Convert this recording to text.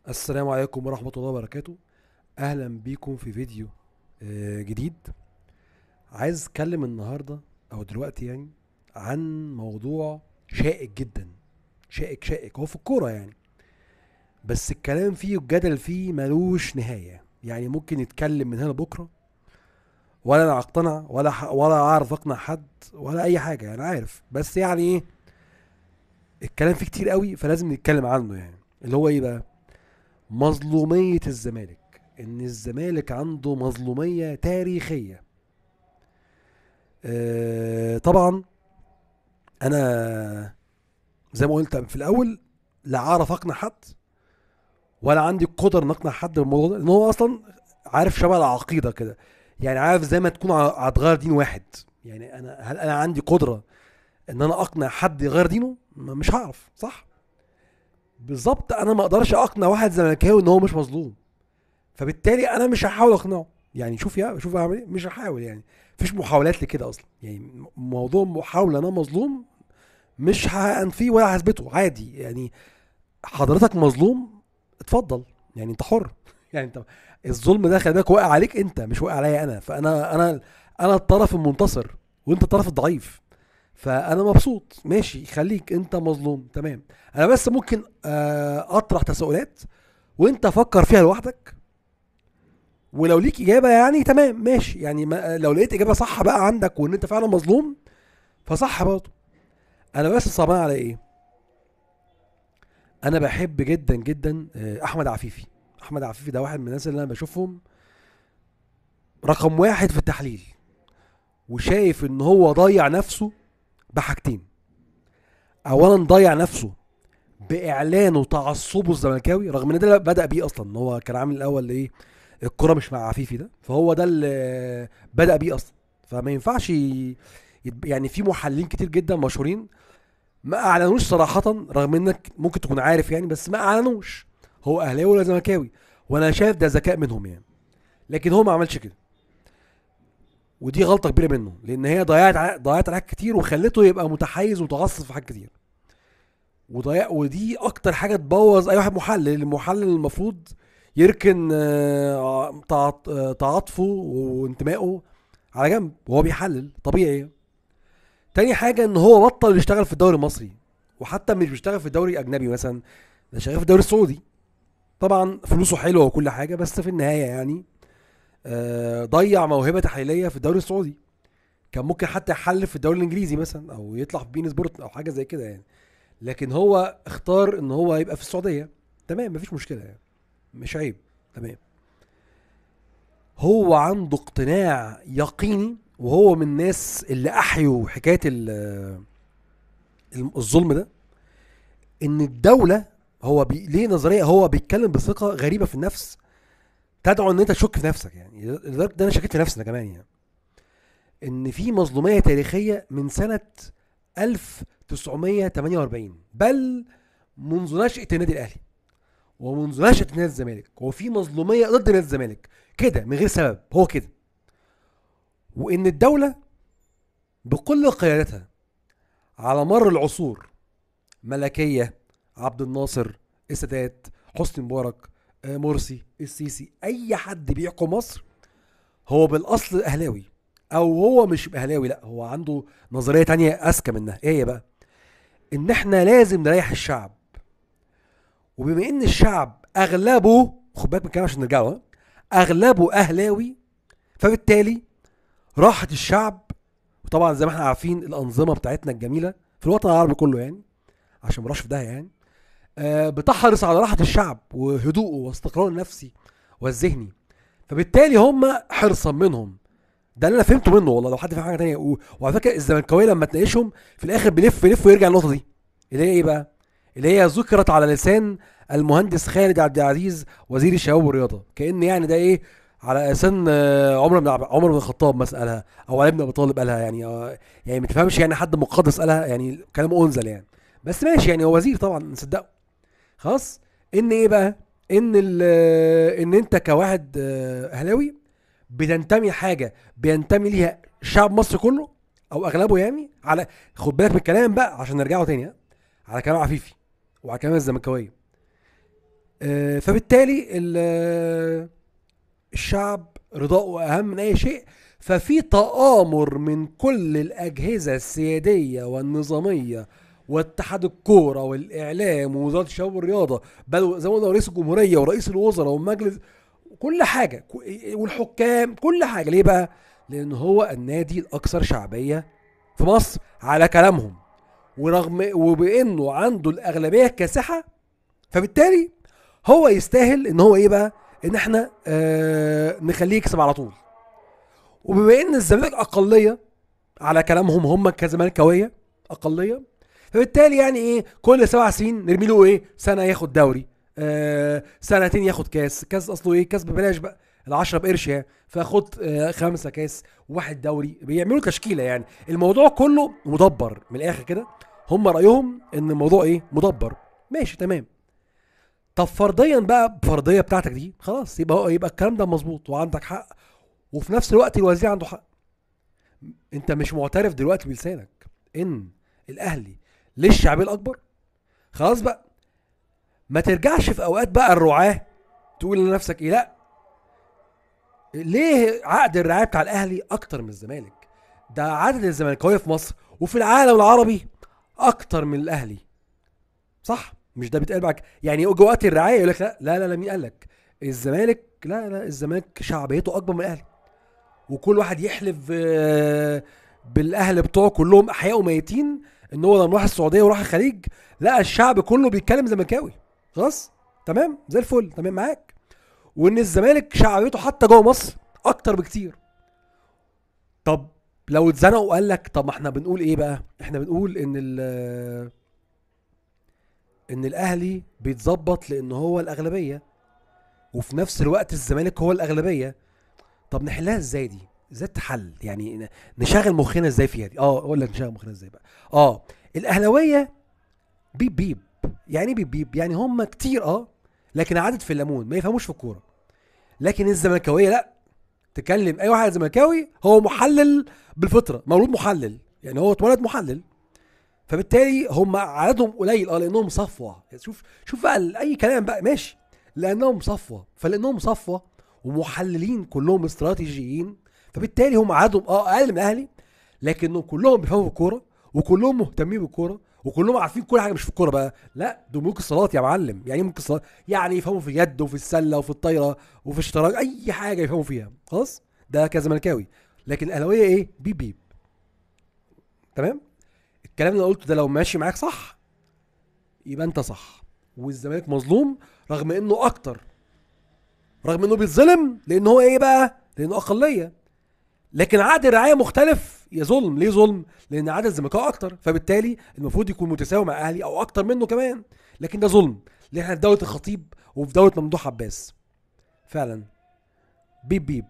السلام عليكم ورحمة الله وبركاته. أهلا بيكم في فيديو جديد. عايز أتكلم النهاردة أو دلوقتي يعني عن موضوع شائك جدا. شائك هو في الكورة يعني، بس الكلام فيه والجدل فيه ملوش نهاية. يعني ممكن يتكلم من هنا لبكرة ولا أنا أقتنع ولا أعرف أقنع حد ولا أي حاجة، يعني عارف، بس يعني إيه، الكلام فيه كتير قوي فلازم نتكلم عنه. يعني اللي هو إيه بقى؟ مظلومية الزمالك. ان الزمالك عنده مظلومية تاريخية. طبعا انا زي ما قلت في الاول، لا اعرف اقنع حد ولا عندي القدرة ان اقنع حد بالموضوع ده، لان هو اصلا عارف شبه العقيدة كده. يعني عارف زي ما تكون هتغير دين واحد. يعني هل انا عندي قدرة ان انا اقنع حد يغير دينه؟ مش هعرف، صح؟ بالظبط، انا ما اقدرش اقنع واحد زملكاوي ان هو مش مظلوم، فبالتالي انا مش هحاول اقنعه. يعني شوف اعمل ايه، مش هحاول يعني. مفيش محاولات لكده اصلا. يعني موضوع محاولة انا مظلوم مش هنفيه ولا هثبته، عادي يعني. حضرتك مظلوم، اتفضل، يعني انت حر. يعني انت الظلم ده خلي بالك واقع عليك انت، مش واقع عليا انا. فانا الطرف المنتصر وانت الطرف الضعيف. فانا مبسوط، ماشي، خليك انت مظلوم، تمام. انا بس ممكن اطرح تساؤلات وانت فكر فيها لوحدك، ولو ليك اجابه يعني تمام ماشي. يعني ما لو لقيت اجابه صح بقى عندك وان انت فعلا مظلوم فصح برضه. انا بس صعبان على ايه؟ انا بحب جدا جدا احمد عفيفي. احمد عفيفي ده واحد من الناس اللي انا بشوفهم رقم واحد في التحليل، وشايف ان هو ضيع نفسه بحاجتين. اولا ضيع نفسه باعلانه تعصبه الزملكاوي، رغم ان ده بدا بيه اصلا، ان هو كان عامل الاول ايه، الكرة مش مع عفيفي ده، فهو ده اللي بدأ بيه اصلا. فما ينفعش يعني في محللين كتير جدا مشهورين ما اعلنوش صراحة، رغم انك ممكن تكون عارف يعني، بس ما اعلنوش هو اهلاوي ولا زملكاوي. وانا شايف ده ذكاء منهم يعني، لكن هو ما عملش كده. ودي غلطة كبيرة منه، لان هي ضيعت على حاجات كتير وخلته يبقى متحيز ومتعصب في حاجات كتير. ودي اكتر حاجة تبوظ اي واحد محلل. المحلل المفروض يركن تعاطفه وانتمائه على جنب وهو بيحلل طبيعي. تاني حاجة ان هو بطل يشتغل في الدوري المصري، وحتى مش بيشتغل في الدوري الاجنبي مثلا، ده شغال في الدوري السعودي. طبعا فلوسه حلوه وكل حاجه، بس في النهايه يعني ضيع موهبه تحليليه في الدوري السعودي. كان ممكن حتى يحلف في الدوري الانجليزي مثلا، او يطلع في بين سبورت او حاجه زي كده يعني. لكن هو اختار ان هو يبقى في السعوديه. تمام، مفيش مشكله يعني، مش عيب، تمام. هو عنده اقتناع يقيني، وهو من الناس اللي احيوا حكايه الظلم ده، ان الدوله، ليه نظريه، هو بيتكلم بثقه غريبه في النفس تدعو ان انت تشك في نفسك. يعني لدرجه ان انا شكيت في نفسي انا كمان يعني، ان في مظلوميه تاريخيه من سنه 1948، بل منذ نشأة النادي الاهلي ومنذ نشأة نادي الزمالك، وفي مظلوميه ضد نادي الزمالك كده من غير سبب، هو كده. وان الدوله بكل قيادتها على مر العصور، ملكيه، عبد الناصر، السادات، حسني مبارك، مرسي، السيسي، اي حد بيحكم مصر هو بالاصل اهلاوي. او هو مش اهلاوي، لا، هو عنده نظريه تانية اذكى منها. ايه هي بقى؟ ان احنا لازم نريح الشعب. وبما ان الشعب اغلبه، خد بالك من الكلام عشان نرجع له، اغلبه اهلاوي، فبالتالي راحه الشعب. وطبعا زي ما احنا عارفين الانظمه بتاعتنا الجميله في الوطن العربي كله يعني، عشان مراش في ده يعني، بتحرص على راحه الشعب وهدوءه واستقراره النفسي والذهني. فبالتالي هم حرصا منهم، ده اللي انا فهمته منه والله. لو حد فاهم حاجه تانية وعلى فكره الزملكاويه لما تناقشهم في الاخر بيلف ويرجع النقطه دي، اللي هي ايه بقى؟ اللي هي ذكرت على لسان المهندس خالد عبد العزيز وزير الشباب والرياضه، كأن يعني ده ايه، على لسان عمر بن الخطاب مثلا قالها، او علي بن ابي طالب قالها يعني. يعني ما تفهمش يعني حد مقدس قالها، يعني كلام انزل يعني. بس ماشي يعني، هو وزير طبعا نصدقه. خلاص. ان ايه بقى؟ ان انت كواحد اهلاوي بتنتمي حاجه بينتمي ليها شعب مصر كله او اغلبه يعني. على خد بالك من الكلام بقى عشان نرجعه تاني، ها؟ على كلام عفيفي وعلى كلام الزملكاويه. فبالتالي الشعب رضاؤه اهم من اي شيء. ففي تآمر من كل الاجهزه السياديه والنظاميه واتحاد الكوره والاعلام ووزاره الشباب والرياضه، بل زي ما قلنا رئيس الجمهوريه ورئيس الوزراء والمجلس، كل حاجه والحكام، كل حاجه. ليه بقى؟ لان هو النادي الاكثر شعبيه في مصر على كلامهم، وبانه عنده الاغلبيه الكاسحه، فبالتالي هو يستاهل ان هو ايه بقى، ان احنا نخليه يكسب على طول. وبما ان الزمالك اقليه على كلامهم هم كزمالكاويه اقليه، فبالتالي يعني ايه، كل 7 سنين نرمي له ايه، سنه ياخد دوري، سنتين ياخد كاس. كاس اصله ايه، كاس ببلاش بقى، ال10 بقرش يعني، فاخد 5 كاس وواحد دوري. بيعملوا تشكيله، يعني الموضوع كله مدبر من الاخر كده. هم رايهم ان الموضوع ايه، مدبر. ماشي تمام. طب فرضيا بقى، بفرضيه بتاعتك دي خلاص، يبقى الكلام ده مظبوط وعندك حق، وفي نفس الوقت الوزير عنده حق. انت مش معترف دلوقتي بلسانك ان الاهلي ليه الشعبيه الاكبر؟ خلاص بقى، ما ترجعش في اوقات بقى الرعاه تقول لنفسك ايه، لا، ليه عقد الرعايه بتاع الاهلي اكتر من الزمالك؟ ده عدد الزمالكاويه في مصر وفي العالم العربي اكتر من الاهلي، صح؟ مش ده بيتقال بقى يعني يجي وقت الرعايه يقول لك لا لا لا, لا، مين قال لك الزمالك؟ لا لا، الزمالك شعبيته اكبر من الاهلي، وكل واحد يحلف بالاهل بتوعه كلهم احياء وميتين ان هو لما راح السعوديه وراح الخليج لا الشعب كله بيتكلم زملكاوي. خلاص تمام زي الفل، تمام معاك. وان الزمالك شعبيته حتى جوه مصر اكتر بكتير. طب لو اتزنقوا وقال لك طب ما احنا بنقول ايه بقى، احنا بنقول ان الاهلي بيتظبط لان هو الاغلبيه، وفي نفس الوقت الزمالك هو الاغلبيه. طب نحلها ازاي دي؟ ازاي تحل يعني؟ نشغل مخنا ازاي فيها دي؟ اقول لك نشغل مخنا ازاي بقى. الاهلاويه بيب بيب. يعني ايه بيب بيب؟ يعني هم كتير لكن عدد في الليمون، ما يفهموش في الكوره. لكن الزملكاويه لا، تكلم اي واحد زملكاوي هو محلل بالفطره، مولود محلل، يعني هو اتولد محلل. فبالتالي هم عددهم قليل لانهم صفوه. شوف بقى اي كلام بقى ماشي، لانهم صفوه، فلانهم صفوه ومحللين كلهم استراتيجيين، فبالتالي هم عددهم اقل من الاهلي، لكنهم كلهم بيفهموا في الكوره وكلهم مهتمين بالكوره وكلهم عارفين كل حاجه. مش في الكوره بقى لا، دول ملوك الصالات يا معلم. يعني ايه ملوك الصالات؟ يعني يفهموا في اليد وفي السله وفي الطايره وفي الشطرنج، اي حاجه يفهموا فيها. خلاص ده كزملكاوي. لكن الاهلاويه ايه، بيب بيب. تمام. الكلام اللي قلته ده لو ماشي معاك صح يبقى انت صح، والزمالك مظلوم رغم انه اكتر، رغم انه بيتظلم لان هو ايه بقى، لانه اقليه. لكن عقد الرعايه مختلف. يا ظلم، ليه ظلم؟ لان عدد الزملكاويه اكتر، فبالتالي المفروض يكون متساوي مع اهلي او اكتر منه كمان. لكن ده ظلم، لان احنا في دوله الخطيب وفي دوله ممدوح عباس. فعلا بيب بيب.